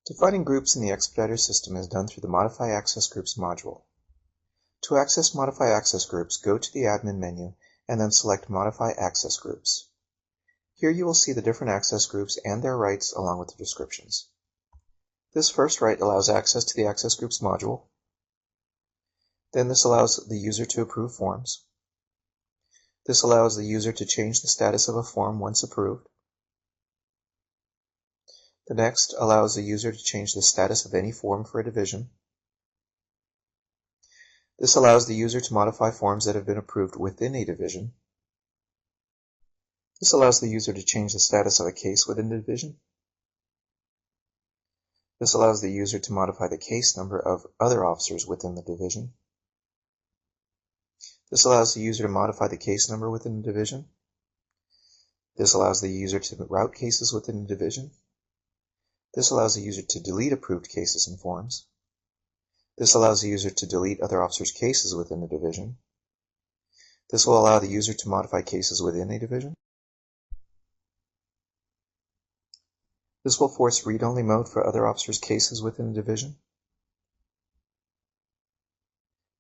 Defining groups in the Xpediter system is done through the Modify Access Groups module. To access Modify Access Groups, go to the Admin menu and then select Modify Access Groups. Here you will see the different access groups and their rights along with the descriptions. This first right allows access to the Access Groups module. Then this allows the user to approve forms. This allows the user to change the status of a form once approved. The next allows the user to change the status of any form for a division. This allows the user to modify forms that have been approved within a division. This allows the user to change the status of a case within a division. This allows the user to modify the case number of other officers within the division. This allows the user to modify the case number within the division. This allows the user to route cases within the division. This allows the user to delete approved cases and forms. This allows the user to delete other officers' cases within the division. This will allow the user to modify cases within a division. This will force read-only mode for other officers' cases within a division.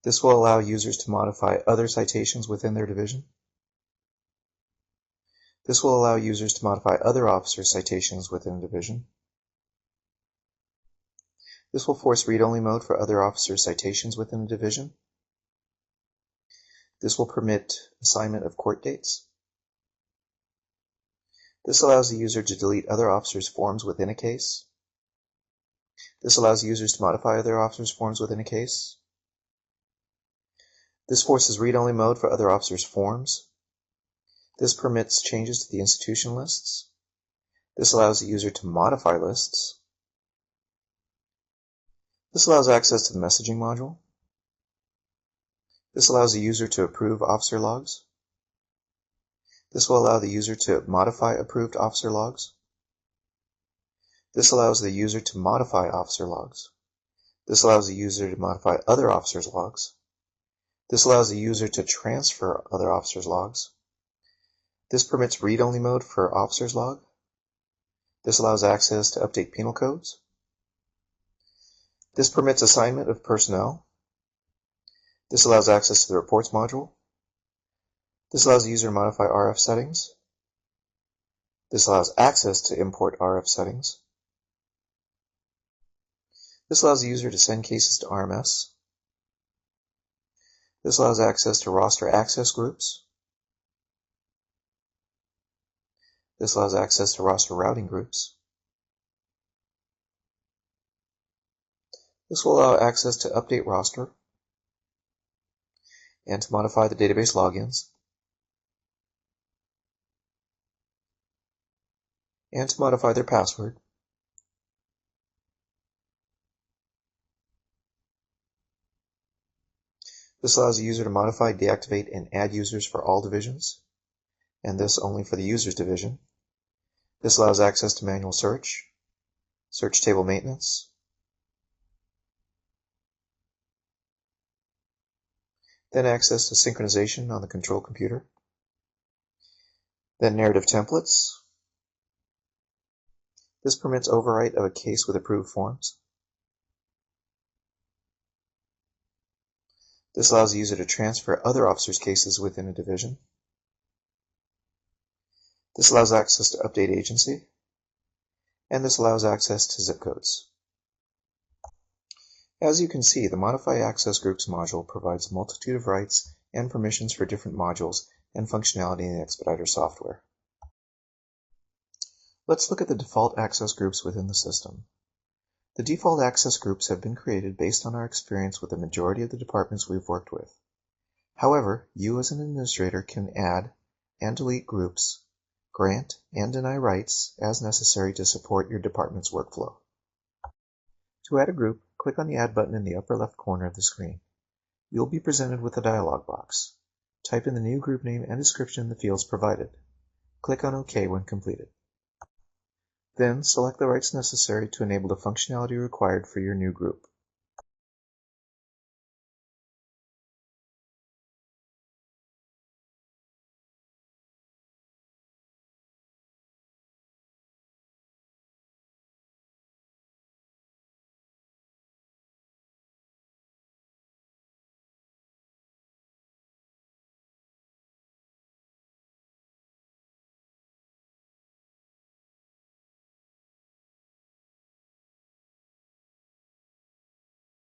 This will allow users to modify other citations within their division. This will allow users to modify other officers' citations within a division. This will force read-only mode for other officers' citations within a division. This will permit assignment of court dates. This allows the user to delete other officers' forms within a case. This allows users to modify other officers' forms within a case. This forces read-only mode for other officers' forms. This permits changes to the institution lists. This allows the user to modify lists. This allows access to the messaging module. This allows the user to approve officer logs. This will allow the user to modify approved officer logs. This allows the user to modify officer logs. This allows the user to modify other officers' logs. This allows the user to transfer other officers' logs. This permits read-only mode for officers' log. This allows access to update penal codes. This permits assignment of personnel. This allows access to the reports module. This allows the user to modify RF settings. This allows access to import RF settings. This allows the user to send cases to RMS. This allows access to roster access groups. This allows access to roster routing groups. This will allow access to update roster and to modify the database logins and to modify their password. This allows the user to modify, deactivate, and add users for all divisions, and this only for the users division. This allows access to manual search, search table maintenance, then access to synchronization on the control computer, then narrative templates. This permits overwrite of a case with approved forms. This allows the user to transfer other officers' cases within a division. This allows access to update agency, and this allows access to zip codes. As you can see, the Modify Access Groups module provides a multitude of rights and permissions for different modules and functionality in the Xpediter software. Let's look at the default access groups within the system. The default access groups have been created based on our experience with the majority of the departments we've worked with. However, you as an administrator can add and delete groups, grant and deny rights as necessary to support your department's workflow. To add a group, click on the Add button in the upper left corner of the screen. You'll be presented with a dialog box. Type in the new group name and description in the fields provided. Click on OK when completed. Then select the rights necessary to enable the functionality required for your new group.